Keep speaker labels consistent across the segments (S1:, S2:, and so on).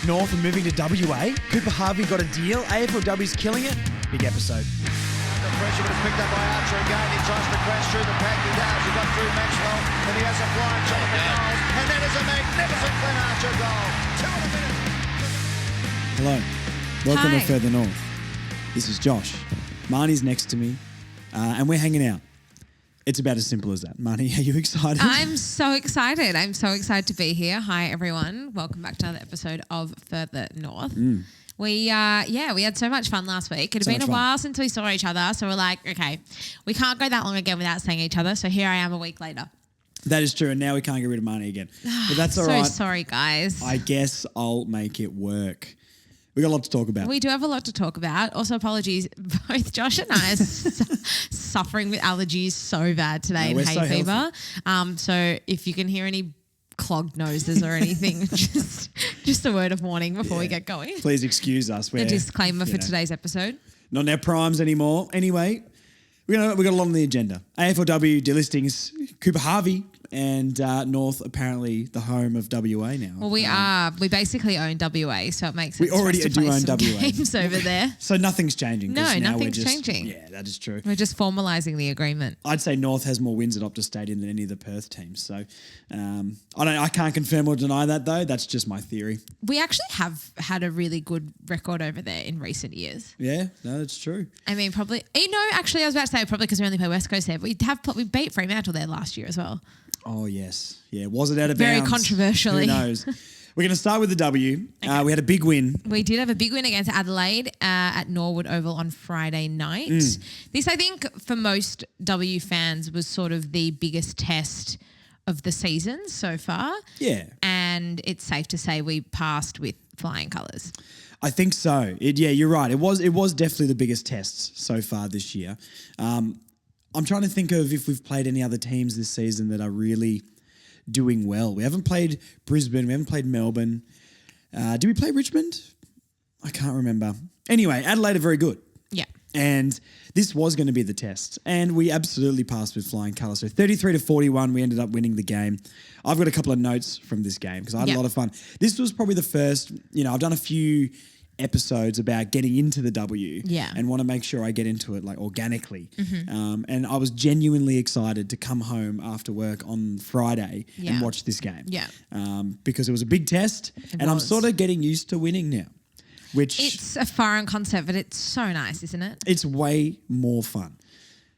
S1: North are moving to WA. Cooper Harvey got a deal. AFLW's killing it. Big episode.
S2: The pressure was picked up by Archer again. He tries to crash through the pack. He does. He got through Maxwell, and he has a flying shot at the goals. And that is a magnificent Glenn Archer goal. 2 in a minute.
S1: Hello. Welcome
S3: Hi.
S1: to Further North. This is Josh. Marnie's next to me, and we're hanging out. It's about as simple as that. Marnie, are you excited?
S3: I'm so excited. I'm so excited to be here. Hi, everyone. Welcome back to another episode of Further North. We had so much fun last week. It had been a while since we saw each other, so we're like, okay, we can't go that long again without seeing each other. So here I am a week later.
S1: That is true, and now we can't get rid of Marnie again. But that's all right.
S3: So sorry, guys.
S1: I guess I'll make it work. We got a lot to talk about.
S3: We do have a lot to talk about. Also, apologies. Both Josh and I are suffering with allergies so bad today and hay fever. So if you can hear any clogged noses or anything, just a word of warning before we get going.
S1: Please excuse us.
S3: A disclaimer for today's episode.
S1: Not in our primes anymore. Anyway, we got a lot on the agenda. AFLW, Delistings, Cooper Harvey, and North, apparently the home of WA now.
S3: Well, we basically own WA, so it makes sense.
S1: We already
S3: for us to
S1: do
S3: play
S1: own
S3: some
S1: WA.
S3: games over there.
S1: So nothing's changing.
S3: No,
S1: now
S3: nothing's changing.
S1: Yeah, that is true.
S3: We're just formalising the agreement.
S1: I'd say North has more wins at Optus Stadium than any of the Perth teams. So I can't confirm or deny that though. That's just my theory.
S3: We actually have had a really good record over there in recent years.
S1: Yeah, no, that's true.
S3: I mean, probably. Actually, I was about to say probably because we only play West Coast there. But we beat Fremantle there last year as well.
S1: Oh yes, yeah. Was it out of
S3: Very
S1: bounds?
S3: controversially.
S1: Who knows? We're going to start with the W.
S3: Okay.
S1: We had a big win.
S3: We did have a big win against Adelaide at Norwood Oval on Friday night. This, I think, for most W fans was sort of the biggest test of the season so far. Yeah. And it's safe to say we passed with flying colours.
S1: I think so. You're right. It was definitely the biggest test so far this year. I'm trying to think of if we've played any other teams this season that are really doing well. We haven't played Brisbane. We haven't played Melbourne. Did we play Richmond? I can't remember. Anyway, Adelaide are very good.
S3: Yeah.
S1: And this was going to be the test. And we absolutely passed with flying colours. So 33-41, we ended up winning the game. I've got a couple of notes from this game because I had a lot of fun. This was probably the first, I've done a few episodes about getting into the W and want to make sure I get into it like organically. And I was genuinely excited to come home after work on Friday and watch this game. Yeah. Because it was a big test I'm sort of getting used to winning now.
S3: It's a foreign concept, but it's so nice, isn't it?
S1: It's way more fun.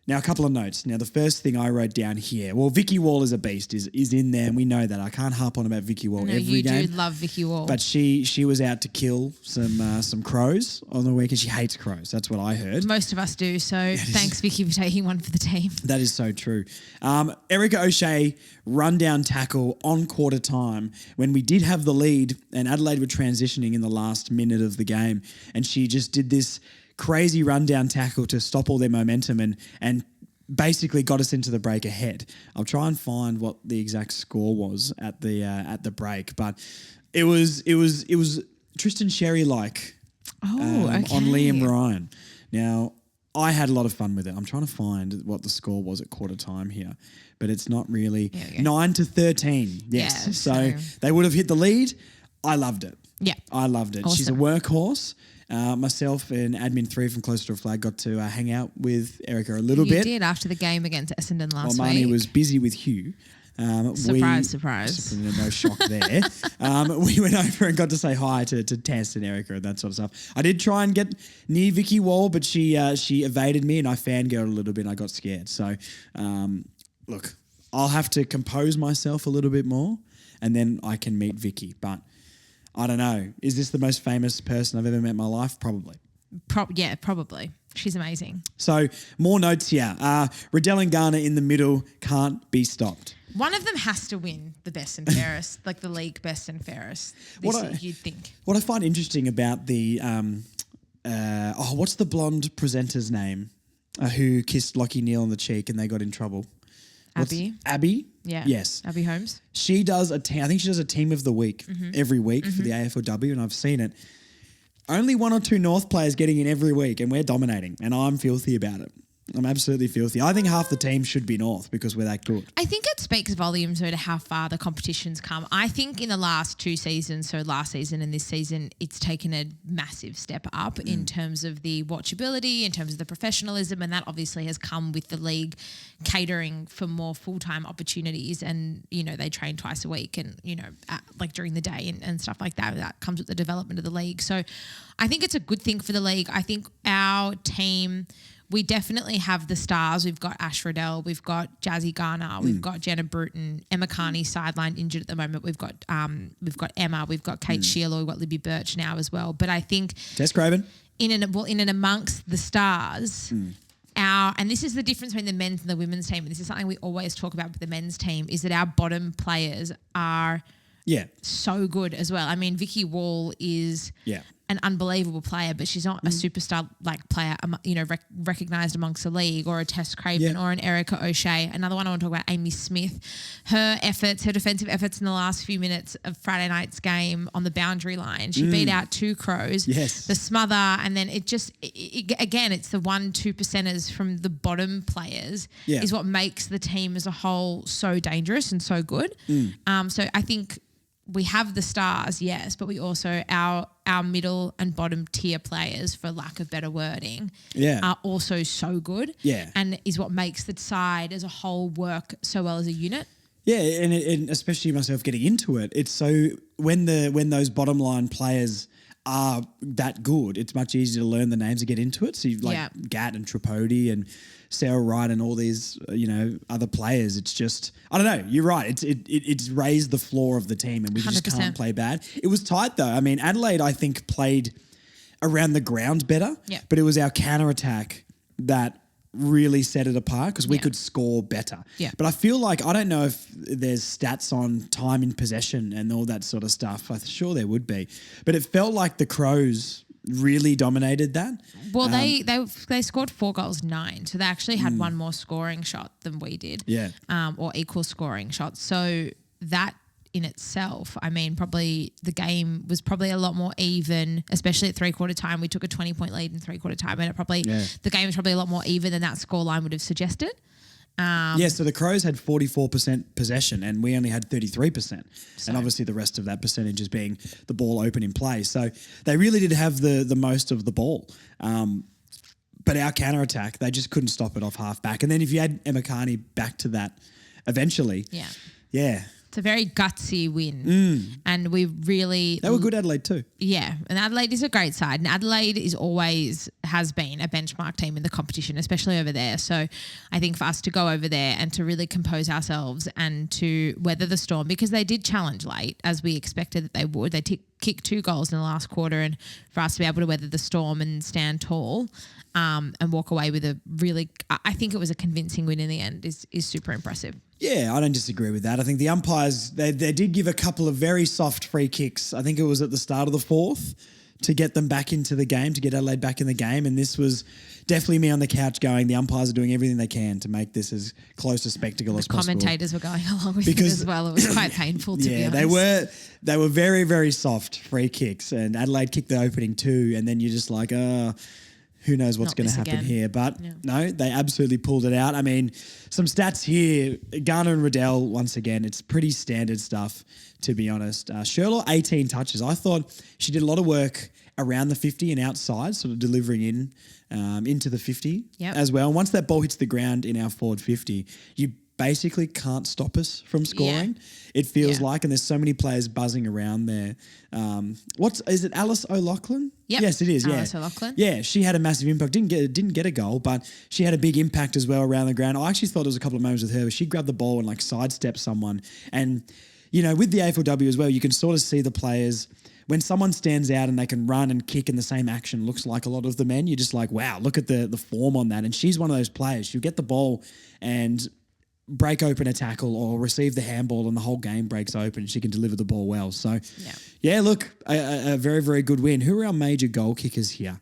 S1: Now, a couple of notes. Now, the first thing I wrote down here, well, Vicky Wall is a beast, is in there, and we know that. I can't harp on about Vicky Wall every game.
S3: You do love Vicky Wall.
S1: But she was out to kill some crows on the weekend. She hates crows. That's what I heard.
S3: Most of us do, so thanks, Vicky, for taking one for the team.
S1: That is so true. Erica O'Shea, rundown tackle on quarter time when we did have the lead and Adelaide were transitioning in the last minute of the game, and she just did this crazy rundown tackle to stop all their momentum and basically got us into the break ahead. I'll try and find what the exact score was at the break, but it was Tristan Sherry like on Liam Ryan. Now, I had a lot of fun with it. I'm trying to find what the score was at quarter time here, but it's not really 9-13. Yes, so they would have hit the lead. I loved it. Yeah, I loved it. Awesome. She's a workhorse. Myself and Admin 3 from Closer to a Flag got to hang out with Erica a little bit.
S3: You did after the game against Essendon last week.
S1: Marnie was busy with Hugh.
S3: Surprise.
S1: No shock there. We went over and got to say hi to Tess and Erica and that sort of stuff. I did try and get near Vicky Wall, but she evaded me and I fangirled a little bit and I got scared. So, look, I'll have to compose myself a little bit more and then I can meet Vicky. But I don't know. Is this the most famous person I've ever met in my life? Probably.
S3: Probably. She's amazing.
S1: So, more notes here. Riddell and Garner in the middle can't be stopped.
S3: One of them has to win the best and fairest, like the league best and fairest this year, you'd think.
S1: What I find interesting about the, what's the blonde presenter's name who kissed Lockie Neal on the cheek and they got in trouble? Abby?
S3: Yeah.
S1: Yes.
S3: Abby Holmes.
S1: She does I think she does a team of the week every week for the AFLW, and I've seen it. Only one or two North players getting in every week, and we're dominating, and I'm filthy about it. I'm absolutely filthy. I think half the team should be North because we're that good.
S3: I think it speaks volumes to how far the competition's come. I think in the last 2 seasons, so last season and this season, it's taken a massive step up in terms of the watchability, in terms of the professionalism, and that obviously has come with the league catering for more full-time opportunities. And, you know, they train twice a week and, you know, like during the day and stuff like that. That comes with the development of the league. So I think it's a good thing for the league. I think our team... We definitely have the stars. We've got Ash Riddell, we've got Jazzy Garner, we've got Jenna Bruton, Emma Carney sidelined injured at the moment. We've got Emma, we've got Kate Sheila, we've got Libby Birch now as well. But I think
S1: Tess Craven
S3: in and amongst the stars, and this is the difference between the men's and the women's team. And this is something we always talk about with the men's team is that our bottom players are so good as well. I mean, Vicky Wall is an unbelievable player, but she's not a superstar like player, you know, recognised amongst the league, or a Tess Craven or an Erica O'Shea. Another one I want to talk about, Amy Smith. Her defensive efforts in the last few minutes of Friday night's game on the boundary line. She beat out 2 Crows, the smother, and then again, it's the 1-2%ers from the bottom players is what makes the team as a whole so dangerous and so good. So I think we have the stars, yes, but we also our middle and bottom tier players, for lack of better wording, are also so good. And is what makes the side as a whole work so well as a unit.
S1: Yeah, and especially myself getting into it, it's so when those bottom line players are that good, it's much easier to learn the names and get into it. So you've like Gat and Tripodi and Sarah Wright and all these, you know, other players. It's just, I don't know. You're right. It's raised the floor of the team, and we 100%. Just can't play bad. It was tight though. I mean, Adelaide, I think, played around the ground better, but it was our counter attack that really set it apart because we could score better. But I feel like, I don't know if there's stats on time in possession and all that sort of stuff. I'm sure there would be. But it felt like the Crows really dominated that.
S3: Well, they scored 4 goals, 9. So they actually had one more scoring shot than we did. Or equal scoring shots. So that in itself, I mean, probably the game was probably a lot more even, especially at 3/4 time. We took a 20-point lead in 3/4 time, and the game was probably a lot more even than that scoreline would have suggested.
S1: So the Crows had 44% possession and we only had 33%. And obviously the rest of that percentage is being the ball open in play. So they really did have the most of the ball. But our counter-attack, they just couldn't stop it off half-back. And then if you add Emma Carney back to that eventually,
S3: it's a very gutsy win. And we really...
S1: They were good, Adelaide too.
S3: Yeah, and Adelaide is a great side. And Adelaide has been a benchmark team in the competition, especially over there. So I think for us to go over there and to really compose ourselves and to weather the storm, because they did challenge late, as we expected that they would. They kicked 2 goals in the last quarter, and for us to be able to weather the storm and stand tall and walk away with a really... I think it was a convincing win in the end is super impressive.
S1: Yeah, I don't disagree with that. I think the umpires, they did give a couple of very soft free kicks. I think it was at the start of the 4th to get them back into the game, to get Adelaide back in the game. And this was definitely me on the couch going, the umpires are doing everything they can to make this as close a spectacle as possible.
S3: Commentators were going along with it as well. It was quite painful, to be honest.
S1: They were very, very soft free kicks, and Adelaide kicked the opening 2, and then you're just like, who knows what's going to happen here. But no, they absolutely pulled it out. I mean, some stats here, Garner and Riddell, once again, it's pretty standard stuff, to be honest. Sherlock, 18 touches. I thought she did a lot of work around the 50 and outside, sort of delivering into the 50 as well. And once that ball hits the ground in our forward 50, you basically can't stop us from scoring. It feels like, and there's so many players buzzing around there. Is it Alice O'Loughlin?
S3: Yep.
S1: Yes, it is.
S3: Alice O'Loughlin.
S1: Yeah, she had a massive impact. Didn't get a goal, but she had a big impact as well around the ground. I actually thought there was a couple of moments with her where she grabbed the ball and like sidestepped someone. And you know, with the AFLW as well, you can sort of see the players. When someone stands out and they can run and kick in the same action, looks like a lot of the men, you're just like, wow, look at the form on that. And she's one of those players. She'll get the ball and break open a tackle or receive the handball and the whole game breaks open and she can deliver the ball well. So, look, a very, very good win. Who are our major goal kickers here?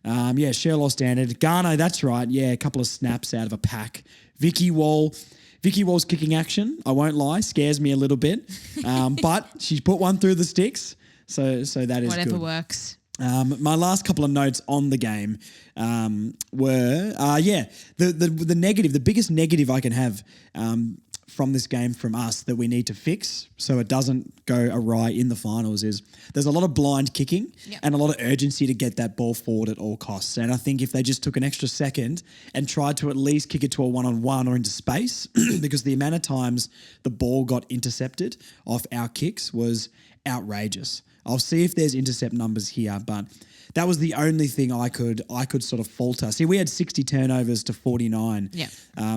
S1: Sherlock Standard. Garno, that's right. Yeah, a couple of snaps out of a pack. Vicky Wall's kicking action, I won't lie, scares me a little bit. But she's put one through the sticks. So that is
S3: whatever
S1: good.
S3: works.
S1: My last couple of notes on the game were, the negative, the biggest negative I can have from this game from us that we need to fix so it doesn't go awry in the finals is there's a lot of blind kicking and a lot of urgency to get that ball forward at all costs. And I think if they just took an extra second and tried to at least kick it to a one-on-one or into space, because the amount of times the ball got intercepted off our kicks was outrageous. I'll see if there's intercept numbers here, but that was the only thing I could sort of falter. See, we had 60 turnovers to 49.
S3: Yeah.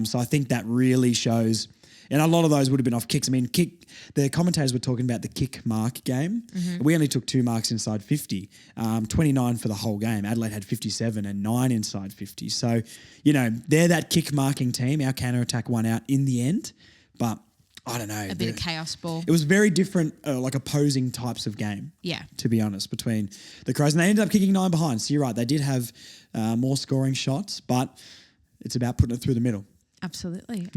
S1: So I think that really shows, and a lot of those would have been off kicks. I mean, the commentators were talking about the kick mark game. Mm-hmm. We only took 2 marks inside 50, 29 for the whole game. Adelaide had 57 and 9 inside 50. So, they're that kick marking team. Our counter-attack won out in the end, but I don't know.
S3: A bit of chaos ball.
S1: It was very different, like opposing types of game.
S3: Yeah.
S1: To be honest, between the Crows. And they ended up kicking 9 behind. So you're right. They did have more scoring shots, but it's about putting it through the middle.
S3: Absolutely.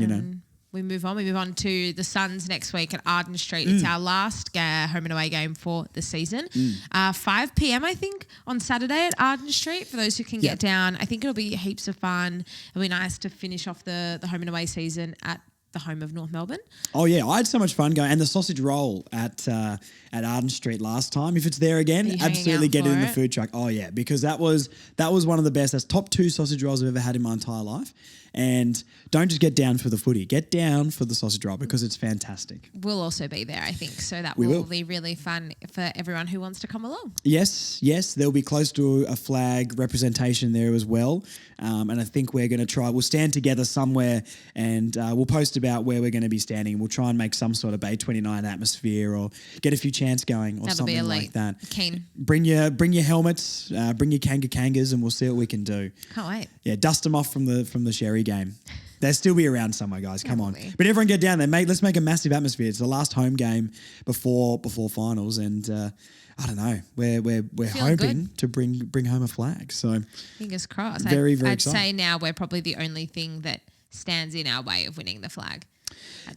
S3: We move on. We move on to the Suns next week at Arden Street. It's our last home and away game for the season. 5 p.m, I think, on Saturday at Arden Street for those who can get down. I think it'll be heaps of fun. It'll be nice to finish off the home and away season at the home of North Melbourne. Oh yeah, I had so much fun going, and the sausage roll at Arden Street last time. If it's there again, absolutely get it in the food truck. Oh yeah, because that was one of the best. That's top 2 sausage rolls I've ever had in my entire life. And don't just get down for the footy. Get down for the sausage roll because it's fantastic. We'll also be there, I think. So that will be really fun for everyone who wants to come along. Yes. They'll be close to a flag representation there as well. And I think we're going to we'll stand together somewhere and we'll post about where we're going to be standing. We'll try and make some sort of Bay 29 atmosphere or get a few chants going or something like that. Keen. Bring your helmets, bring your kangas and we'll see what we can do. Can't wait. Yeah, dust them off from the Sherry game. They'll still be around somewhere, guys. Come on. But everyone get down there. Let's make a massive atmosphere. It's the last home game before finals, and I don't know. We're hoping to bring home a flag. So fingers crossed. Very I'd excited. Say now we're probably the only thing that stands in our way of winning the flag.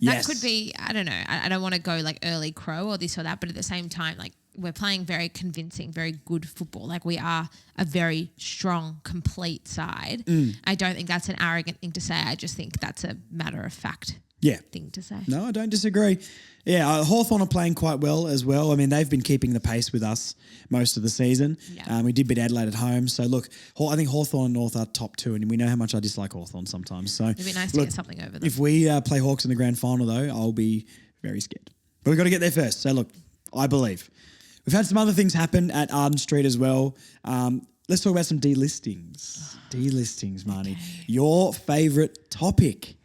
S3: That could be, I don't know. I don't want to go like early crow or this or that, but at the same time, like we're playing very convincing, very good football. Like we are a very strong, complete side. I don't think that's an arrogant thing to say. I just think that's a matter of fact thing to say. No, I don't disagree. Yeah, Hawthorn are playing quite well as well. I mean, they've been keeping the pace with us most of the season. Yeah. We did beat Adelaide at home. So, look, I think Hawthorn and North are top 2, and we know how much I dislike Hawthorn sometimes. So it'd be nice to get something over them. If we play Hawks in the grand final, though, I'll be very scared. But we've got to get there first. So, look, I believe. We've had some other things happen at Arden Street as well. Let's talk about some delistings. Delistings, Marnie. Okay. Your favourite topic.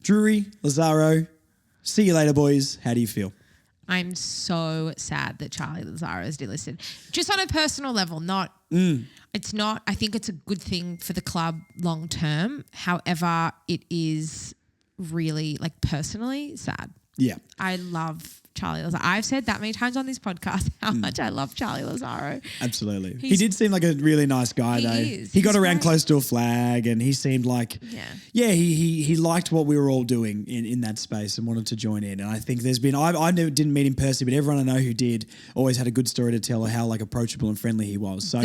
S3: Drury, Lazaro. See you later, boys. How do you feel? I'm so sad that Charlie Lazaro is delisted. Just on a personal level, it's not, I think it's a good thing for the club long term. However, it is really personally sad. Yeah. I love Charlie Lazaro. I've said that many times on this podcast how much I love Charlie Lazaro. Absolutely. He did seem like a really nice guy, though. He got around close to a flag and he seemed like, he liked what we were all doing in that space and wanted to join in. And I think there's been, I didn't meet him personally, but everyone I know who did always had a good story to tell of how approachable and friendly he was. So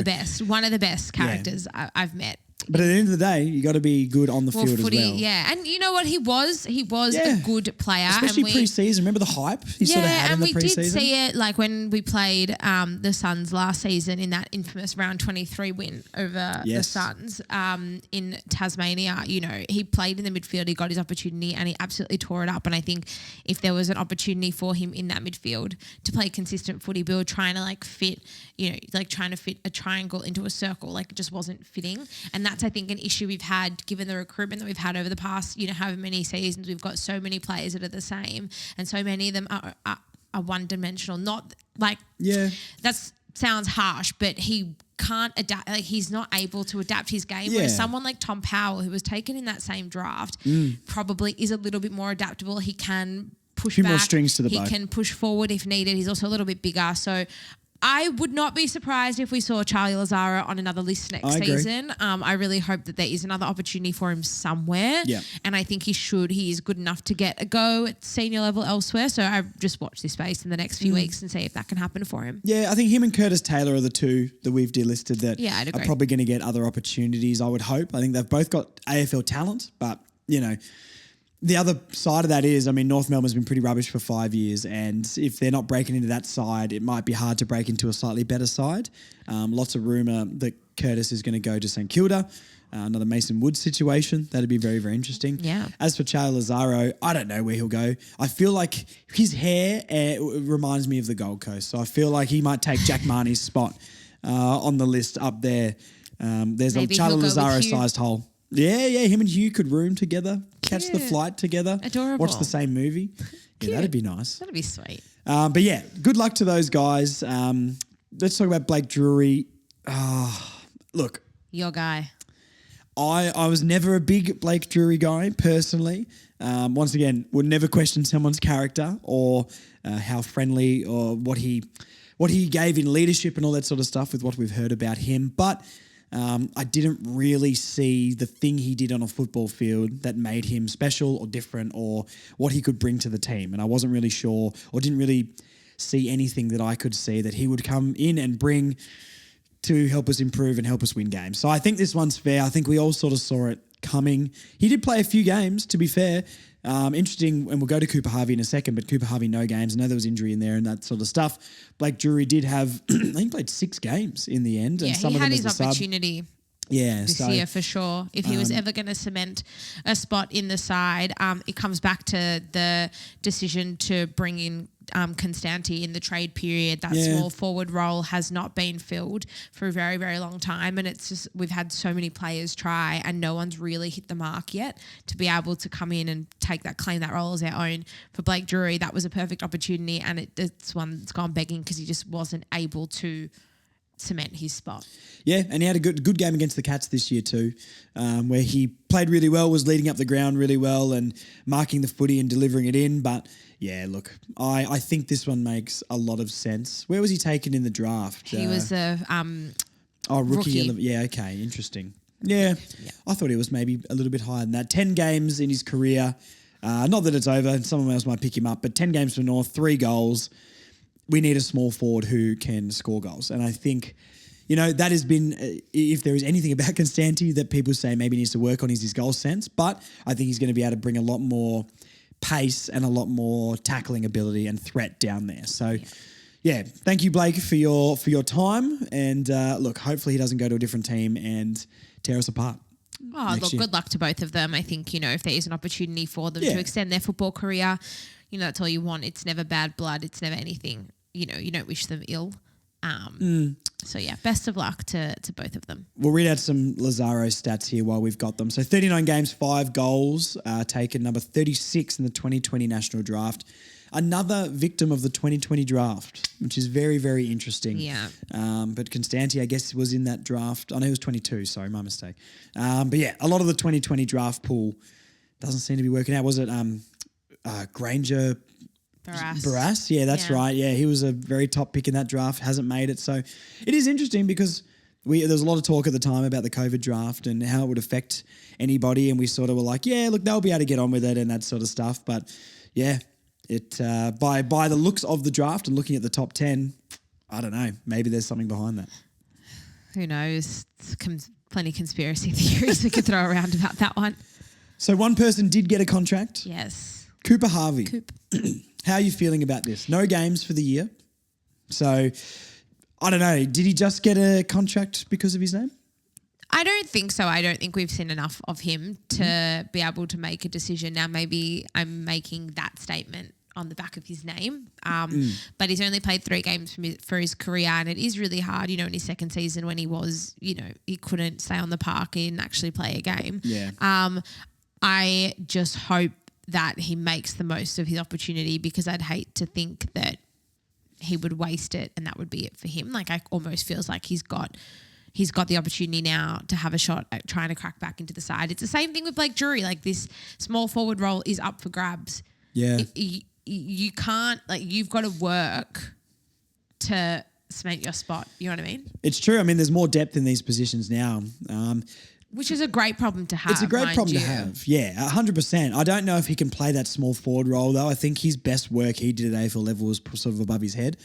S3: one of the best characters I've met. But at the end of the day, you got to be good on the field footy, as well. Yeah, and you know what? He was a good player. Especially pre-season. Remember the hype he sort of had in the pre-season? Yeah, and we did see it when we played the Suns last season in that infamous round 23 win over the Suns in Tasmania. You know, he played in the midfield, he got his opportunity and he absolutely tore it up. And I think if there was an opportunity for him in that midfield to play consistent footy, we were trying to fit, trying to fit a triangle into a circle, it just wasn't fitting. And that's, I think, an issue we've had given the recruitment that we've had over the past, however many seasons. We've got so many players that are the same and so many of them are one-dimensional. That sounds harsh, but he can't adapt. He's not able to adapt his game. Whereas someone like Tom Powell, who was taken in that same draft, probably is a little bit more adaptable. He can push back. More strings to the bow. He can push forward if needed. He's also a little bit bigger. So I would not be surprised if we saw Charlie Lazaro on another list next season. I really hope that there is another opportunity for him somewhere.
S1: Yeah.
S3: And I think he should. He is good enough to get a go at senior level elsewhere. So I just watch this space in the next few weeks and see if that can happen for him.
S1: Yeah, I think him and Curtis Taylor are the two that we've delisted that
S3: I'd agree.
S1: are probably going to get other opportunities, I would hope. I think they've both got AFL talent, but, you know, the other side of that is, I mean, North Melbourne's been pretty rubbish for 5 years, and if they're not breaking into that side, it might be hard to break into a slightly better side. Lots of rumour that Curtis is going to go to St Kilda, another Mason Woods situation. That'd be very, very interesting.
S3: Yeah.
S1: As for Charlie Lazaro, I don't know where he'll go. I feel like his hair reminds me of the Gold Coast, so I feel like he might take Jack Marnie's spot on the list up there. There's
S3: Maybe
S1: a Charlie
S3: he'll go with
S1: Lazaro-sized hole. Yeah, him and Hugh could room together, catch the flight together,
S3: Adorable.
S1: watch the same movie. Yeah, that'd be nice.
S3: That'd be sweet.
S1: But yeah, good luck to those guys. Let's talk about Blake Drury. Look,
S3: Your guy.
S1: I was never a big Blake Drury guy personally. Once again, would never question someone's character or how friendly or what he gave in leadership and all that sort of stuff with what we've heard about him. But I didn't really see the thing he did on a football field that made him special or different or what he could bring to the team. And I wasn't really sure or didn't really see anything that I could see that he would come in and bring to help us improve and help us win games. So I think this one's fair. I think we all sort of saw it coming. He did play a few games, to be fair. Interesting, and we'll go to Cooper Harvey in a second, but Cooper Harvey, no games. I know there was injury in there and that sort of stuff. Blake Drury did have, I think he played 6 games in the end.
S3: Yeah,
S1: and some
S3: he
S1: of
S3: had
S1: them
S3: his
S1: as a
S3: opportunity this
S1: so,
S3: year for sure. If he was ever going to cement a spot in the side, it comes back to the decision to bring in Constanti in the trade period. That small forward role has not been filled for a very, very long time, and it's just we've had so many players try and no one's really hit the mark yet to be able to come in and claim that role as our own. For Blake Drury, that was a perfect opportunity, and it's one that's gone begging because he just wasn't able to cement his spot.
S1: Yeah, and he had a good game against the Cats this year too, where he played really well, was leading up the ground really well and marking the footy and delivering it in. But yeah, look, I think this one makes a lot of sense. Where was he taken in the draft?
S3: He was a
S1: rookie.
S3: rookie.
S1: Yeah, okay, interesting. Yeah, I thought he was maybe a little bit higher than that. 10 games in his career. Not that it's over. Someone else might pick him up, but 10 games for North, 3 goals. We need a small forward who can score goals. And I think, that has been, if there is anything about Constanti that people say maybe needs to work on is his goal sense, but I think he's going to be able to bring a lot more pace and a lot more tackling ability and threat down there. So, yeah, thank you, Blake, for your time. And look, hopefully he doesn't go to a different team and tear us apart.
S3: Oh, look, good luck to both of them. I think, if there is an opportunity for them to extend their football career, that's all you want. It's never bad blood. It's never anything. You don't wish them ill. So, yeah, best of luck to both of them.
S1: We'll read out some Lazaro stats here while we've got them. So 39 games, 5 goals, taken number 36 in the 2020 national draft. Another victim of the 2020 draft, which is very, very interesting.
S3: Yeah.
S1: But Constanti, I guess, was in that draft. Oh, no, he was 22. Sorry, my mistake. But yeah, a lot of the 2020 draft pool doesn't seem to be working out. Was it Granger... Barras, yeah, that's right. Yeah, he was a very top pick in that draft, hasn't made it. So it is interesting because there was a lot of talk at the time about the COVID draft and how it would affect anybody, and we sort of were like, yeah, look, they'll be able to get on with it and that sort of stuff. But yeah, it by the looks of the draft and looking at the top 10, I don't know, maybe there's something behind that.
S3: Who knows? Plenty of conspiracy theories we could throw around about that one.
S1: So one person did get a contract.
S3: Yes.
S1: Cooper Harvey. How are you feeling about this? No games for the year. So, I don't know. Did he just get a contract because of his name?
S3: I don't think so. I don't think we've seen enough of him to be able to make a decision. Now, maybe I'm making that statement on the back of his name. But he's only played 3 games for his career, and it is really hard, in his second season when he was, he couldn't stay on the park and actually play a game.
S1: Yeah.
S3: I just hope that he makes the most of his opportunity, because I'd hate to think that he would waste it and that would be it for him. Like, I almost feels like he's got the opportunity now to have a shot at trying to crack back into the side. It's the same thing with Blake Drury. Like, this small forward role is up for grabs.
S1: Yeah.
S3: You can't, you've got to work to cement your spot. You know what I mean?
S1: It's true. I mean, there's more depth in these positions now.
S3: Which is a great problem to have.
S1: It's a great problem to have. Yeah, 100%. I don't know if he can play that small forward role, though. I think his best work he did at AFL level was sort of above his head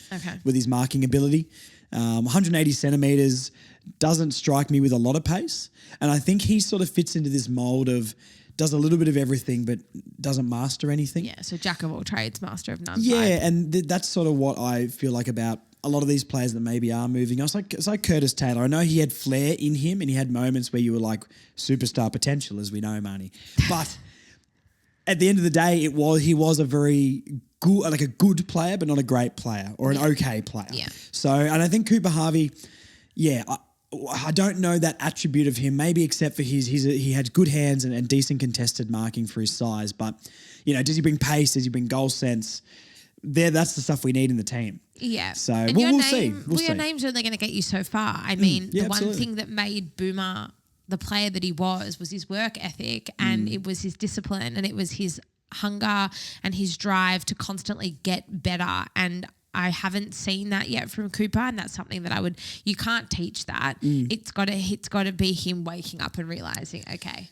S1: with his marking ability. 180 centimetres doesn't strike me with a lot of pace. And I think he sort of fits into this mould of does a little bit of everything but doesn't master anything.
S3: Yeah, so jack of all trades, master of none.
S1: Yeah, and that's sort of what I feel like about a lot of these players that maybe are moving. It's like Curtis Taylor. I know he had flair in him and he had moments where you were like superstar potential, as we know, Marnie. But at the end of the day, he was a very good, like a good player, but not a great player or an okay player.
S3: Yeah.
S1: So, and I think Cooper Harvey, I don't know that attribute of him, maybe except for he had good hands and decent contested marking for his size. But, does he bring pace? Does he bring goal sense? That's the stuff we need in the team.
S3: Yeah.
S1: So
S3: we'll
S1: see.
S3: Your name's only going to get you so far. I mean, the
S1: absolutely.
S3: one thing that made Boomer the player that he was his work ethic and it was his discipline and it was his hunger and his drive to constantly get better. And I haven't seen that yet from Cooper, and that's something that you can't teach that. It's got to be him waking up and realizing, okay.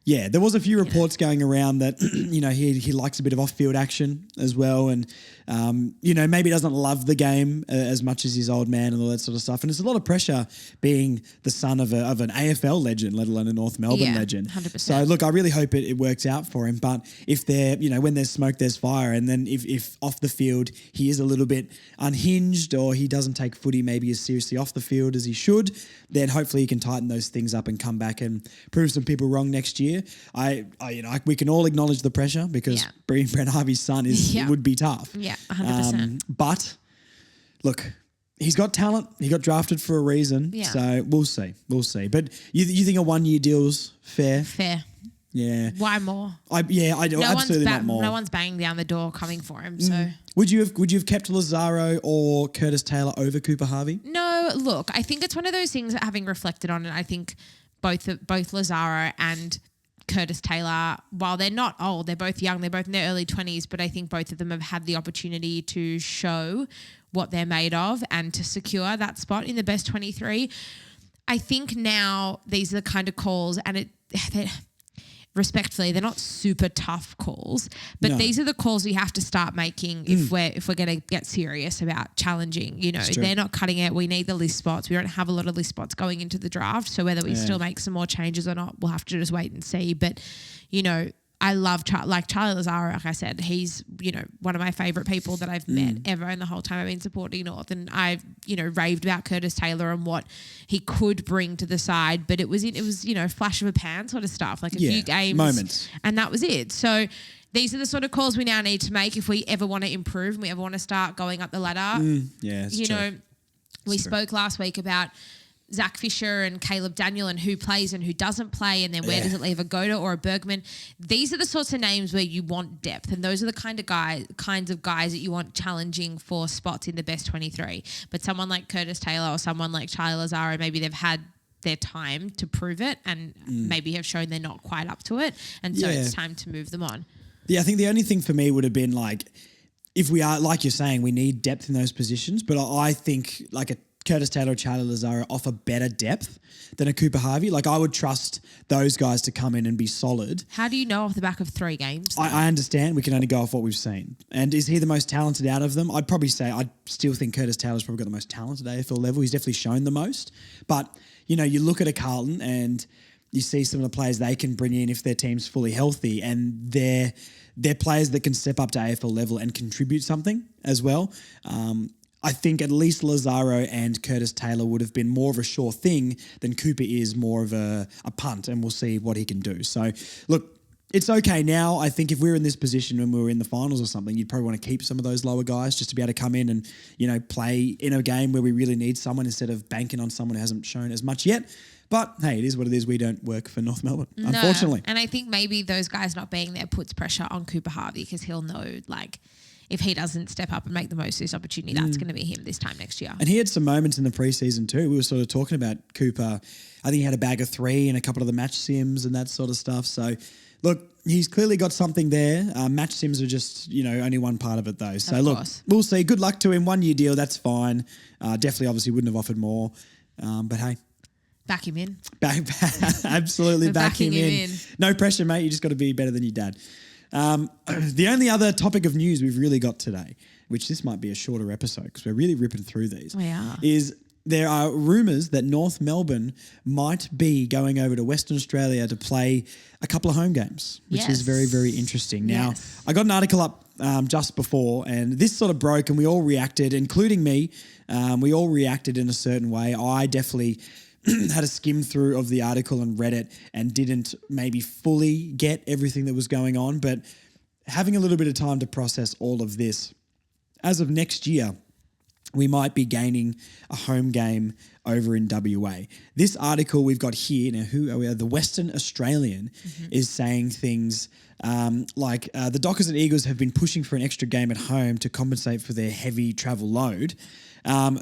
S1: Yeah, there was a few reports going around that, he likes a bit of off-field action as well and, maybe doesn't love the game as much as his old man and all that sort of stuff. And it's a lot of pressure being the son of an AFL legend, let alone a North Melbourne legend.
S3: 100%.
S1: So, look, I really hope it works out for him. But if when there's smoke, there's fire. And then if off the field he is a little bit unhinged or he doesn't take footy maybe as seriously off the field as he should, then hopefully he can tighten those things up and come back and prove some people wrong next year. We can all acknowledge the pressure because being Brent Harvey's son would be tough.
S3: Yeah, 100%.
S1: But look, he's got talent. He got drafted for a reason.
S3: Yeah.
S1: So we'll see. But you think a 1-year deal's fair?
S3: Fair.
S1: Yeah.
S3: Why more?
S1: I do. Absolutely not more.
S3: No one's banging down the door coming for him. So
S1: would you have kept Lazaro or Curtis Taylor over Cooper Harvey?
S3: No. Look, I think it's one of those things that having reflected on it, I think both Lazaro and Curtis Taylor, while they're not old, they're both young, they're both in their early 20s, but I think both of them have had the opportunity to show what they're made of and to secure that spot in the best 23. I think now these are the kind of calls, and respectfully, they're not super tough calls, but these are the calls we have to start making if we're going to get serious about challenging. They're not cutting it. We need the list spots. We don't have a lot of list spots going into the draft, so whether we still make some more changes or not, we'll have to just wait and see. But I love Charlie Lazaro. Like I said, he's one of my favourite people that I've met ever in the whole time I've been supporting North, and I've raved about Curtis Taylor and what he could bring to the side. But it was flash of a pan sort of stuff, like a few games,
S1: moments,
S3: and that was it. So these are the sort of calls we now need to make if we ever want to improve and we ever want to start going up the ladder. We spoke last week about Zach Fisher and Caleb Daniel and who plays and who doesn't play, and then where does it leave a Goda or a Bergman. These are the sorts of names where you want depth, and those are the kinds of guys that you want challenging for spots in the best 23. But someone like Curtis Taylor or someone like Charlie Lazaro, maybe they've had their time to prove it and maybe have shown they're not quite up to it, and so it's time to move them on. Yeah,
S1: I think the only thing for me would have been like, if we are, like you're saying, we need depth in those positions, but I think like a Curtis Taylor or Charlie Lazaro offer better depth than a Cooper Harvey. Like, I would trust those guys to come in and be solid.
S3: How do you know off the back of 3 games?
S1: I understand. We can only go off what we've seen. And is he the most talented out of them? I'd probably say I still think Curtis Taylor's probably got the most talented AFL level. He's definitely shown the most. But, you look at a Carlton and you see some of the players they can bring in if their team's fully healthy, and they're players that can step up to AFL level and contribute something as well. I think at least Lazaro and Curtis Taylor would have been more of a sure thing than Cooper is more of a punt, and we'll see what he can do. So, look, it's okay now. I think if we were in this position when we were in the finals or something, you'd probably want to keep some of those lower guys just to be able to come in and, play in a game where we really need someone instead of banking on someone who hasn't shown as much yet. But, hey, it is what it is. We don't work for North Melbourne, unfortunately.
S3: And I think maybe those guys not being there puts pressure on Cooper Harvey because he'll know, if he doesn't step up and make the most of this opportunity, that's going to be him this time next year. And
S1: he had some moments in the preseason too. We were sort of talking about Cooper. I think he had a bag of 3 and a couple of the match sims and that sort of stuff. So, Look, he's clearly got something there. Match sims are just, only one part of it though. So look, we'll see. Good luck to him. 1 year deal, that's fine. Definitely, obviously, wouldn't have offered more. But hey.
S3: Back him in.
S1: Absolutely back him in. No pressure, mate. You just got to be better than your dad. The only other topic of news we've really got today, which this might be a shorter episode because we're really ripping through these,
S3: We are.
S1: is there are rumours that North Melbourne might be going over to Western Australia to play a couple of home games, which is very, very interesting. Now, I got an article up just before, and this sort of broke, and we all reacted, including me. We all reacted in a certain way. I definitely had a skim through of the article and read it and didn't maybe fully get everything that was going on, but having a little bit of time to process all of this, as of next year, we might be gaining a home game over in WA. This article we've got here, now who are we? The Western Australian is saying things like the Dockers and Eagles have been pushing for an extra game at home to compensate for their heavy travel load,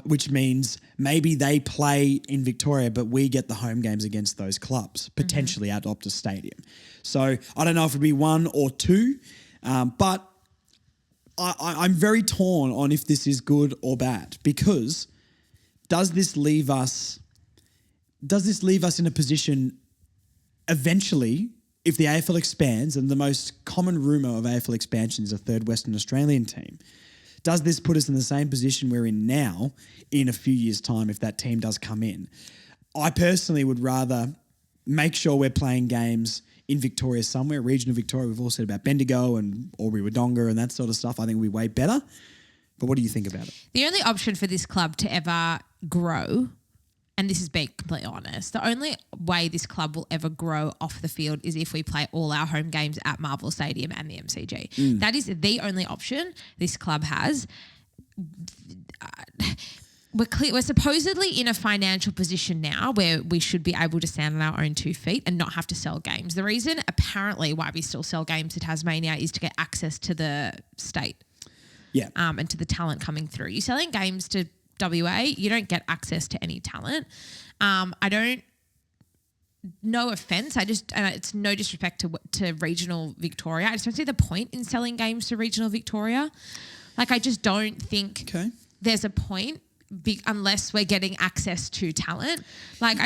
S1: which means maybe they play in Victoria, but we get the home games against those clubs, potentially at Optus Stadium. So I don't know if it'll be one or two, but I'm very torn on if this is good or bad, because does this leave us in a position eventually, if the AFL expands, and the most common rumour of AFL expansion is a third Western Australian team, does this put us in the same position we're in now in a few years' time if that team does come in? I personally would rather make sure we're playing games in Victoria somewhere, regional Victoria. We've all said about Bendigo and Albury Wodonga and that sort of stuff. I think we'll be way better. But what do you think about it?
S3: The only option for this club to ever grow, and this is being completely honest, the only way this club will ever grow off the field is if we play all our home games at Marvel Stadium and the MCG. That is the only option this club has. We're supposedly in a financial position now where we should be able to stand on our own 2 feet and not have to sell games. The reason apparently why we still sell games to Tasmania is to get access to the state.
S1: Yeah.
S3: And to the talent coming through. You're selling games to WA, you don't get access to any talent. No offense, it's no disrespect to regional Victoria. I just don't see the point in selling games to regional Victoria. Like, I just don't think there's a point unless we're getting access to talent. Like,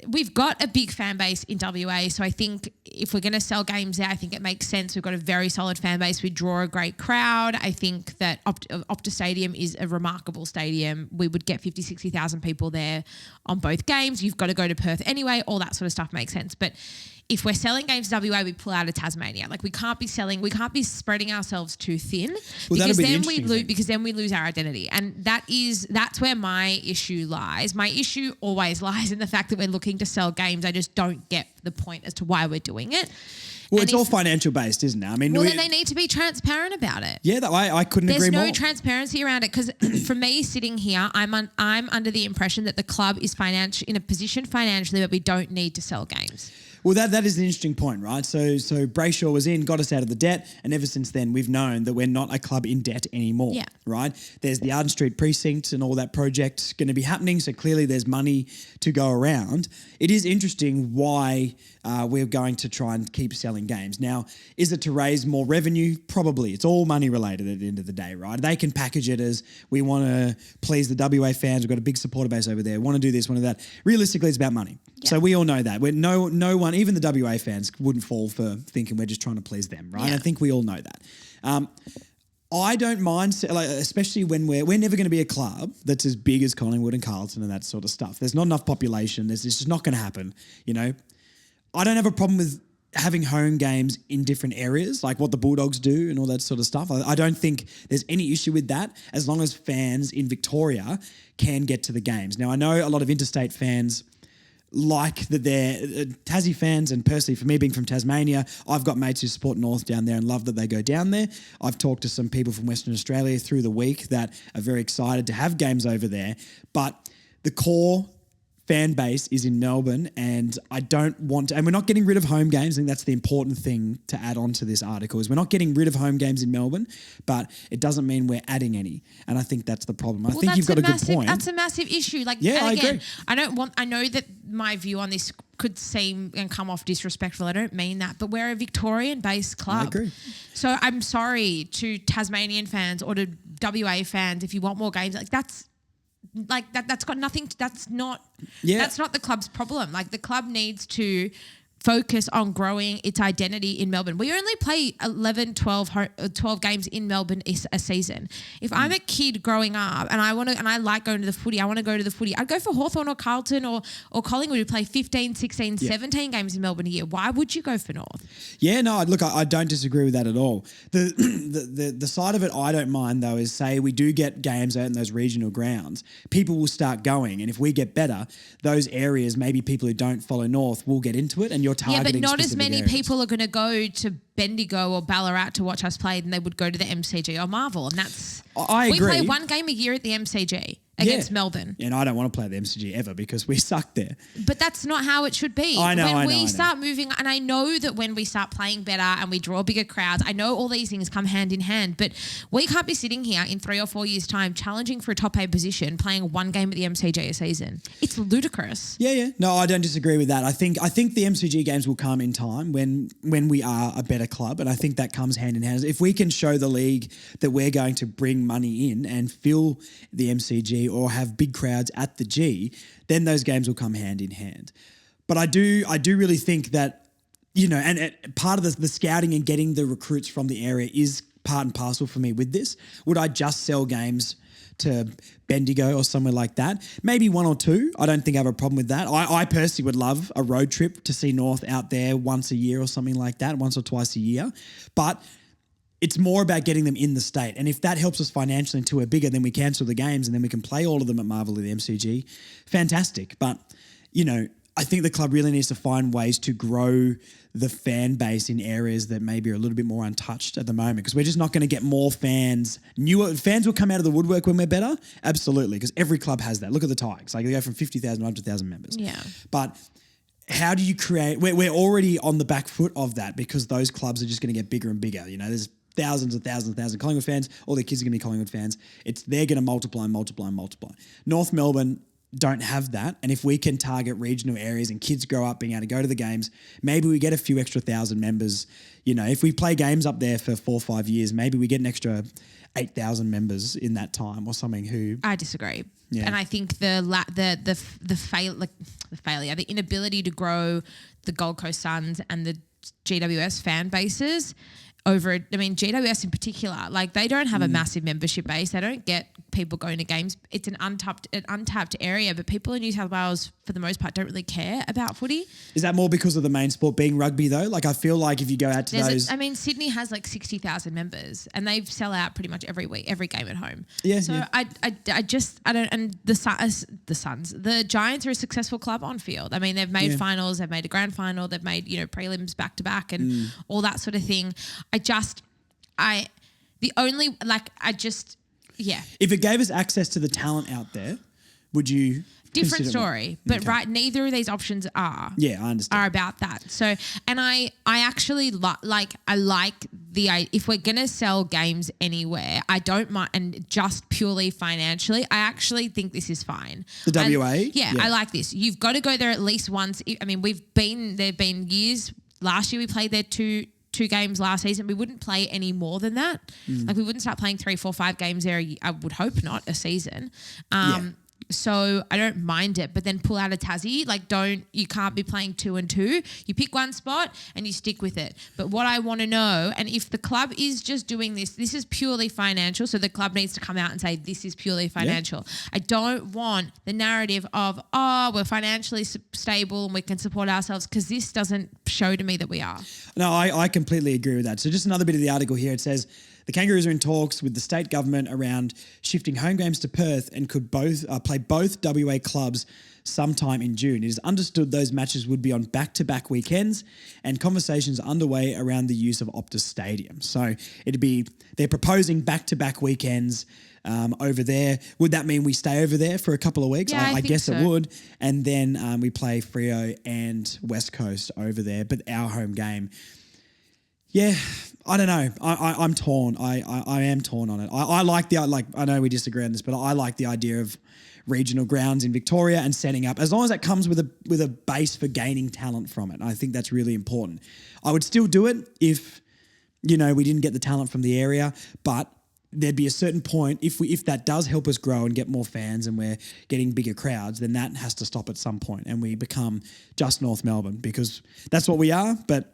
S3: we've got a big fan base in WA, so I think if we're going to sell games there, I think it makes sense. We've got a very solid fan base. We draw a great crowd. I think that Optus Stadium is a remarkable stadium. We would get 50,000, 60,000 people there on both games. You've got to go to Perth anyway. All that sort of stuff makes sense. But if we're selling games to WA, we pull out of Tasmania. Like, we can't be spreading ourselves too thin, because then we lose our identity. And that's where my issue lies. My issue always lies in the fact that we're looking to sell games. I just don't get the point as to why we're doing it.
S1: Well, it's all financial based, isn't it? I mean,
S3: then they need to be transparent about it.
S1: Yeah, I couldn't agree more.
S3: There's no transparency around it, because for me, sitting here, I'm under the impression that the club is in a position financially that we don't need to sell games.
S1: Well, that is an interesting point, right? So Brayshaw was in, got us out of the debt, and ever since then we've known that we're not a club in debt anymore, right? There's the Arden Street precinct and all that project going to be happening, so clearly there's money to go around. It is interesting why we're going to try and keep selling games. Now, is it to raise more revenue? Probably. It's all money related at the end of the day, right? They can package it as, we want to please the WA fans, we've got a big supporter base over there, want to do this, want to do that. Realistically, it's about money. Yeah. So we all know that. No one, even the WA fans, wouldn't fall for thinking we're just trying to please them, right? Yeah. I think we all know that. I don't mind, especially when we're never going to be a club that's as big as Collingwood and Carlton and that sort of stuff. There's not enough population. It's just not going to happen, I don't have a problem with having home games in different areas, like what the Bulldogs do and all that sort of stuff. I don't think there's any issue with that, as long as fans in Victoria can get to the games. Now, I know a lot of interstate fans like that they're Tassie fans, and personally for me being from Tasmania, I've got mates who support North down there and love that they go down there. I've talked to some people from Western Australia through the week that are very excited to have games over there, but the core fan base is in Melbourne, and I don't want to, and we're not getting rid of home games. I think that's the important thing to add on to this article, is we're not getting rid of home games in Melbourne, but it doesn't mean we're adding any. And I think that's the problem. I think you've got a good point.
S3: That's a massive issue. Like,
S1: yeah,
S3: and again,
S1: I agree.
S3: I know that my view on this could seem and come off disrespectful. I don't mean that, but we're a Victorian-based club.
S1: I agree.
S3: So I'm sorry to Tasmanian fans or to WA fans if you want more games. That's got nothing. That's not the club's problem. Like, the club needs to focus on growing its identity in Melbourne. We only play 11, 12 games in Melbourne a season. If I'm a kid growing up and I like going to the footy, I want to go to the footy, I'd go for Hawthorn or Carlton or Collingwood who play 15, 16, 17 games in Melbourne a year. Why would you go for North?
S1: Yeah, no, look, I don't disagree with that at all. The side of it I don't mind, though, is say we do get games out in those regional grounds, people will start going, and if we get better, those areas, maybe people who don't follow North will get into it, and you're targeting
S3: but not as many
S1: areas.
S3: people are going to go to Bendigo or Ballarat to watch us play than they would go to the MCG or Marvel, and that's...
S1: I agree.
S3: We play one game a year at the MCG against Melbourne.
S1: And I don't want to play the MCG ever because we suck there.
S3: But that's not how it should be.
S1: I know,
S3: When we start moving, and I know that when we start playing better and we draw bigger crowds, I know all these things come hand in hand, but we can't be sitting here in 3 or 4 years' time challenging for a top 8 position, playing one game at the MCG a season. It's ludicrous.
S1: Yeah. No, I don't disagree with that. I think the MCG games will come in time when we are a better club, and I think that comes hand in hand. If we can show the league that we're going to bring money in and fill the MCG or have big crowds at the G, then those games will come hand in hand. But I do really think that, and part of the scouting and getting the recruits from the area is part and parcel for me with this. Would I just sell games to Bendigo or somewhere like that? Maybe 1 or 2. I don't think I have a problem with that. I personally would love a road trip to see North out there once a year or something like that, once or twice a year. But it's more about getting them in the state. And if that helps us financially until we're bigger, then we cancel the games and then we can play all of them at Marvel or the MCG. Fantastic. But, I think the club really needs to find ways to grow the fan base in areas that maybe are a little bit more untouched at the moment, because we're just not going to get more fans. Newer fans will come out of the woodwork when we're better. Absolutely. Because every club has that. Look at the Tigers. Like, they go from 50,000 to 100,000 members.
S3: Yeah.
S1: But how do you create... We're already on the back foot of that because those clubs are just going to get bigger and bigger. There's thousands and thousands and thousands of Collingwood fans. All their kids are going to be Collingwood fans. They're going to multiply and multiply and multiply. North Melbourne don't have that. And if we can target regional areas and kids grow up being able to go to the games, maybe we get a few extra 1,000 members. If we play games up there for 4 or 5 years, maybe we get an extra 8,000 members in that time or something who...
S3: I disagree.
S1: Yeah.
S3: And I think the failure, the inability to grow the Gold Coast Suns and the GWS fan bases GWS in particular, they don't have a massive membership base. They don't get people going to games. It's an untapped area, but people in New South Wales, for the most part, don't really care about footy.
S1: Is that more because of the main sport being rugby, though? I feel like if you go out to those...
S3: Sydney has 60,000 members and they sell out pretty much every week, every game at home.
S1: Yeah.
S3: So
S1: yeah.
S3: I don't, and the Suns, the Giants are a successful club on field. They've made finals, they've made a grand final, they've made, prelims back to back and all that sort of thing.
S1: If it gave us access to the talent out there, would you...
S3: Different story, but neither of these options are.
S1: Yeah, I understand.
S3: Are about that. So, and I actually if we're gonna sell games anywhere, I don't mind, and just purely financially, I actually think this is fine.
S1: The WA,
S3: yeah, I like this. You've got to go there at least once. There've been years. Last year we played there two games last season. We wouldn't play any more than that. We wouldn't start playing 3, 4, 5 games there. I would hope not a season. So I don't mind it, but then pull out a Tassie. You can't be playing 2 and 2. You pick one spot and you stick with it. But what I want to know, and if the club is just doing this is purely financial. So the club needs to come out and say, this is purely financial. Yeah. I don't want the narrative of, we're financially stable and we can support ourselves, because this doesn't show to me that we are.
S1: No, I completely agree with that. So just another bit of the article here. It says, the Kangaroos are in talks with the state government around shifting home games to Perth and could play both WA clubs sometime in June. It is understood those matches would be on back-to-back weekends, and conversations are underway around the use of Optus Stadium. So they're proposing back-to-back weekends over there. Would that mean we stay over there for a couple of weeks?
S3: Yeah,
S1: I guess
S3: so.
S1: It would. And then we play Freo and West Coast over there, but our home game. Yeah, I don't know. I'm torn. I am torn on it. I like I know we disagree on this, but I like the idea of regional grounds in Victoria and setting up, as long as that comes with a base for gaining talent from it. I think that's really important. I would still do it if, we didn't get the talent from the area, but there'd be a certain point if that does help us grow and get more fans and we're getting bigger crowds, then that has to stop at some point and we become just North Melbourne, because that's what we are. But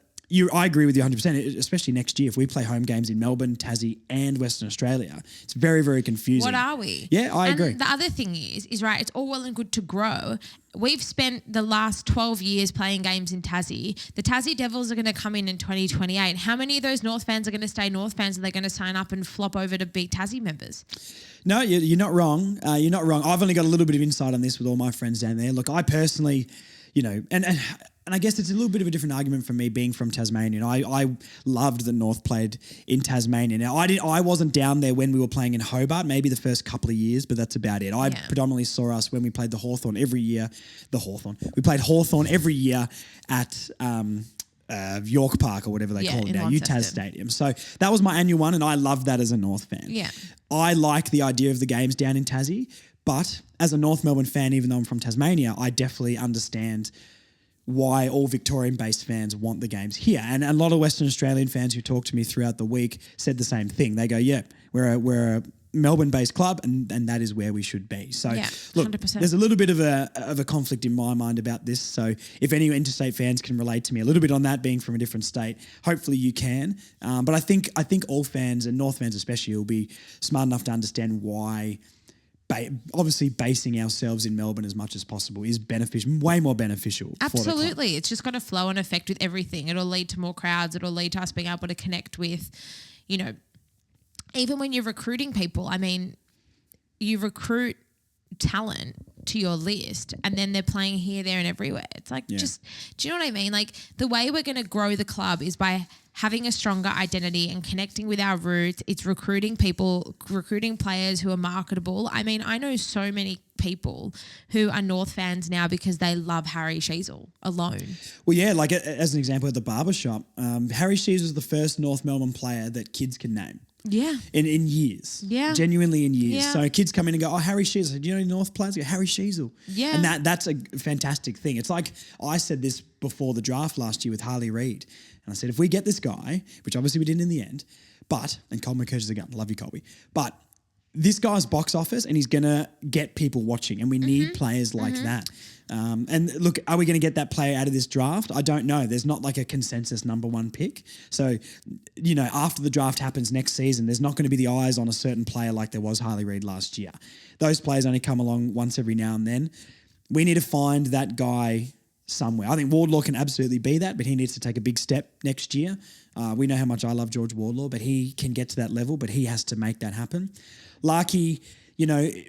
S1: I agree with you 100%, especially next year if we play home games in Melbourne, Tassie and Western Australia. It's very, very confusing.
S3: What are we?
S1: Yeah, I agree.
S3: The other thing is right, it's all well and good to grow. We've spent the last 12 years playing games in Tassie. The Tassie Devils are going to come in 2028. How many of those North fans are going to stay North fans and they're going to sign up and flop over to be Tassie members?
S1: No, you're not wrong. You're not wrong. I've only got a little bit of insight on this with all my friends down there. Look, I personally, and I guess it's a little bit of a different argument for me being from Tasmania. I loved that North played in Tasmania. Now, I wasn't down there when we were playing in Hobart, maybe the first couple of years, but that's about it. I predominantly saw us when we played the Hawthorn every year. We played Hawthorn every year at York Park or whatever they call it now, UTAS Stadium. So that was my annual one, and I loved that as a North fan.
S3: Yeah.
S1: I like the idea of the games down in Tassie, but as a North Melbourne fan, even though I'm from Tasmania, I definitely understand why all Victorian-based fans want the games here. And a lot of Western Australian fans who talked to me throughout the week said the same thing. They go, yeah, we're a Melbourne-based club and that is where we should be. So, look, 100%. There's a little bit of a conflict in my mind about this. So if any interstate fans can relate to me a little bit on that, being from a different state, hopefully you can. But I think all fans, and North fans especially, will be smart enough to understand why obviously basing ourselves in Melbourne as much as possible is beneficial, way more beneficial.
S3: Absolutely. It's just got a flow and effect with everything. It'll lead to more crowds. It'll lead to us being able to connect with, even when you're recruiting people, I mean, you recruit talent to your list and then they're playing here, there and everywhere. It's like, just, do you know what I mean? Like the way we're going to grow the club is by having a stronger identity and connecting with our roots. It's recruiting people, recruiting players who are marketable. I mean, I know so many people who are North fans now because they love Harry Sheezel alone.
S1: Well, yeah, like as an example at the barbershop, Harry Sheezel was the first North Melbourne player that kids can name.
S3: Yeah.
S1: In years.
S3: Yeah.
S1: Genuinely in years.
S3: Yeah.
S1: So kids come in and go, oh, Harry Sheezel. Do you know any North players? I go, Harry Sheezel.
S3: Yeah.
S1: And that's a fantastic thing. It's like I said this before the draft last year with Harley Reid. And I said, if we get this guy, which obviously we didn't in the end, and Colin McKerch is a gun. Love you, Colby. But this guy's box office and he's going to get people watching and we need players like that. And look, are we going to get that player out of this draft? I don't know. There's not like a consensus number one pick. So, after the draft happens next season, there's not going to be the eyes on a certain player like there was Harley Reid last year. Those players only come along once every now and then. We need to find that guy somewhere. I think Wardlaw can absolutely be that, but he needs to take a big step next year. We know how much I love George Wardlaw, but he can get to that level, but he has to make that happen. Larky,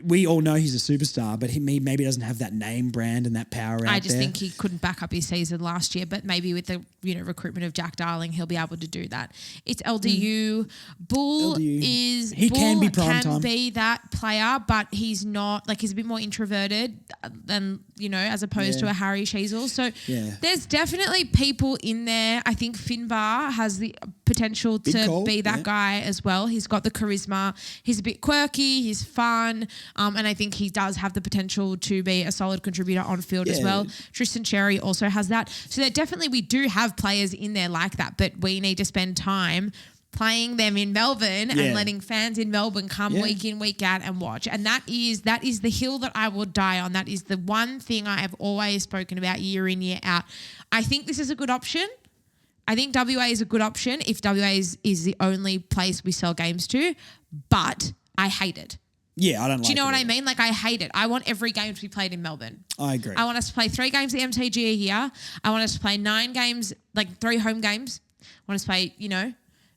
S1: we all know he's a superstar, but he maybe doesn't have that name brand and that power out there.
S3: I just think he couldn't back up his season last year, but maybe with the recruitment of Jack Darling, he'll be able to do that. It's LDU. Bull can be prime time. Be that player, but he's not, like, he's a bit more introverted than, as opposed to a Harry Sheezel. So there's definitely people in there. I think Finbar has the potential to be that guy as well. He's got the charisma. He's a bit quirky. He's fun. And I think he does have the potential to be a solid contributor on field as well. Tristan Cherry also has that. So that definitely we do have players in there like that, but we need to spend time playing them in Melbourne and letting fans in Melbourne come week in, week out and watch. And that is the hill that I will die on. That is the one thing I have always spoken about year in, year out. I think this is a good option. I think WA is a good option if WA is the only place we sell games to, but I hate it.
S1: Yeah, I don't like it.
S3: Do you know what I mean? Like, I hate it. I want every game to be played in Melbourne.
S1: I agree.
S3: I want us to play 3 games at MTG a year. I want us to play 9 games, like 3 home games. I want us to play,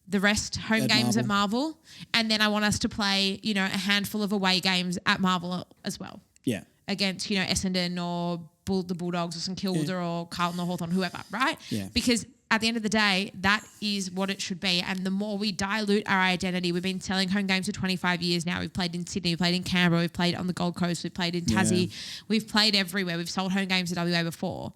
S3: the rest home games at Marvel. And then I want us to play, a handful of away games at Marvel as well.
S1: Yeah.
S3: Against, Essendon or the Bulldogs or St Kilda or Carlton or Hawthorn, whoever, right?
S1: Yeah.
S3: Because at the end of the day, that is what it should be. And the more we dilute our identity, we've been selling home games for 25 years now. We've played in Sydney, we've played in Canberra, we've played on the Gold Coast, we've played in Tassie, we've played everywhere. We've sold home games to WA before.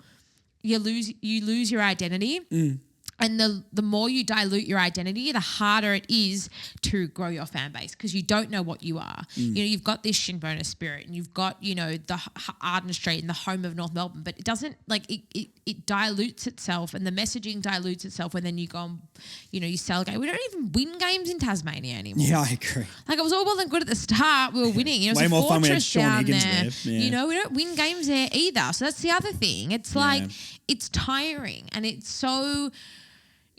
S3: You lose your identity. And the more you dilute your identity, the harder it is to grow your fan base because you don't know what you are. You know, you've got this Shinboner spirit and you've got, you know, the Arden Street and the home of North Melbourne, but it doesn't, like, it dilutes itself and the messaging dilutes itself when then you go and, you know, you sell a game. We don't even win games in Tasmania anymore.
S1: Yeah, I agree.
S3: Like, it was all well and good at the start. We were winning. You know,
S1: Way
S3: it was a
S1: more fun when we had
S3: fortress
S1: Sean
S3: down
S1: Higgins
S3: there.
S1: there. Yeah.
S3: You know, we don't win games there either. So that's the other thing. It's like, it's tiring and it's so...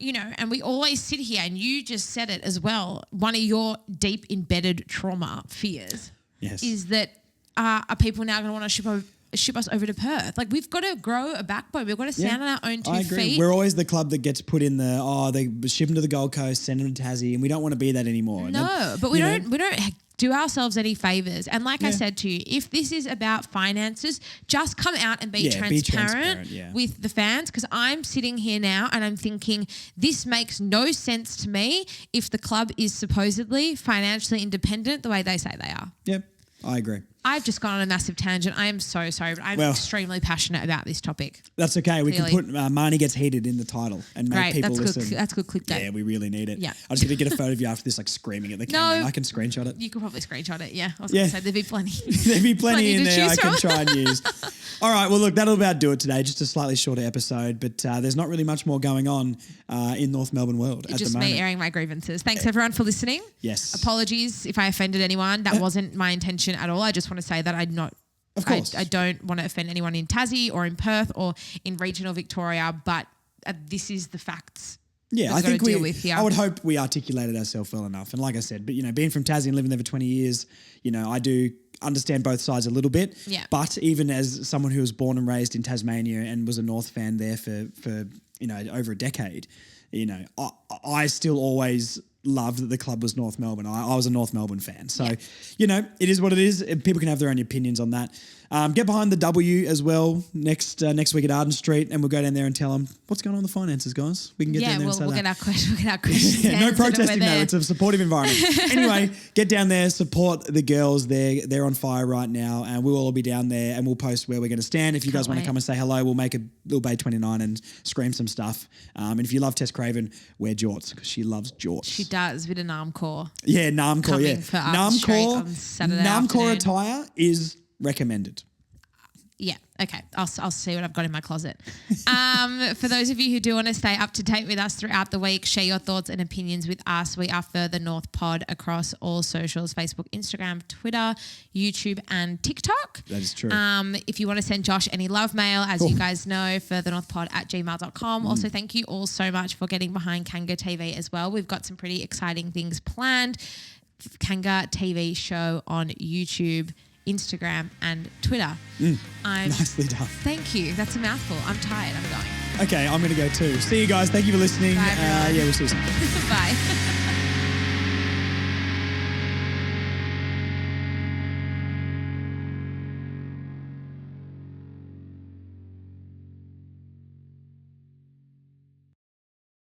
S3: You know, and we always sit here, and you just said it as well. One of your deep embedded trauma fears is that are people now going to want to ship us over to Perth? Like, we've got to grow a backbone. We've got to stand on our own 2 feet.
S1: We're always the club that gets put in they ship them to the Gold Coast, send them to Tassie, and we don't want to be that anymore.
S3: No, but we don't do ourselves any favors. And like I said to you, if this is about finances, just come out and be transparent with the fans, because I'm sitting here now and I'm thinking this makes no sense to me if the club is supposedly financially independent the way they say they are.
S1: Yep, I agree.
S3: I've just gone on a massive tangent. I am so sorry, but I'm extremely passionate about this topic.
S1: That's okay. We can put Marnie Gets Heated in the title and make people listen.
S3: That's good clickbait.
S1: Yeah, we really need it.
S3: Yeah.
S1: I'm just going to get a photo of you after this, like, screaming at the camera. I can screenshot it.
S3: You could probably screenshot it, yeah. I was going to say there'd be plenty.
S1: There'd be plenty in there I can
S3: from.
S1: try and use. All right, well, look, that'll about do it today. Just a slightly shorter episode, but there's not really much more going on in North Melbourne world at the moment.
S3: Just me airing my grievances. Thanks, everyone, for listening.
S1: Yes.
S3: Apologies if I offended anyone. That wasn't my intention at all. I just want to say that
S1: Of course.
S3: I don't want to offend anyone in Tassie or in Perth or in regional Victoria, but this is the facts.
S1: Yeah, I think
S3: I
S1: would hope we articulated ourselves well enough. And like I said, but, you know, being from Tassie and living there for 20 years, you know, I do understand both sides a little bit.
S3: Yeah.
S1: But even as someone who was born and raised in Tasmania and was a North fan there for you know, over a decade, you know, I still always loved that the club was North Melbourne. I was a North Melbourne fan. So, you know, it is what it is. People can have their own opinions on that. Get behind the W as well next week at Arden Street, and we'll go down there and tell them what's going on with the finances, guys. We can get down there and say
S3: we'll get our questions.
S1: No protesting, though. It's a supportive environment. Anyway, get down there, support the girls. They're on fire right now, and we'll all be down there, and we'll post where we're going to stand. If you guys want to come and say hello, we'll make a little Bay 29 and scream some stuff. And if you love Tess Craven, wear jorts, because she loves jorts.
S3: She does, a bit of Namcore.
S1: Yeah, Namcore, yeah.
S3: For Arden Street on Saturday
S1: Namcore
S3: afternoon.
S1: attire is recommended.
S3: Yeah, okay. I'll see what I've got in my closet. For those of you who do want to stay up to date with us throughout the week, share your thoughts and opinions with us. We are Further North Pod across all socials, Facebook, Instagram, Twitter, YouTube and TikTok.
S1: That is true.
S3: If you want to send Josh any love mail, as you guys know, furthernorthpod@gmail.com. Also, thank you all so much for getting behind Kanga TV as well. We've got some pretty exciting things planned. Kanga TV show on YouTube, Instagram and Twitter.
S1: Nicely done.
S3: Thank you. That's a mouthful. I'm tired. I'm going.
S1: Okay, I'm going to go too. See you guys. Thank you for listening.
S3: Bye,
S1: Yeah, we'll see you soon.
S3: Bye.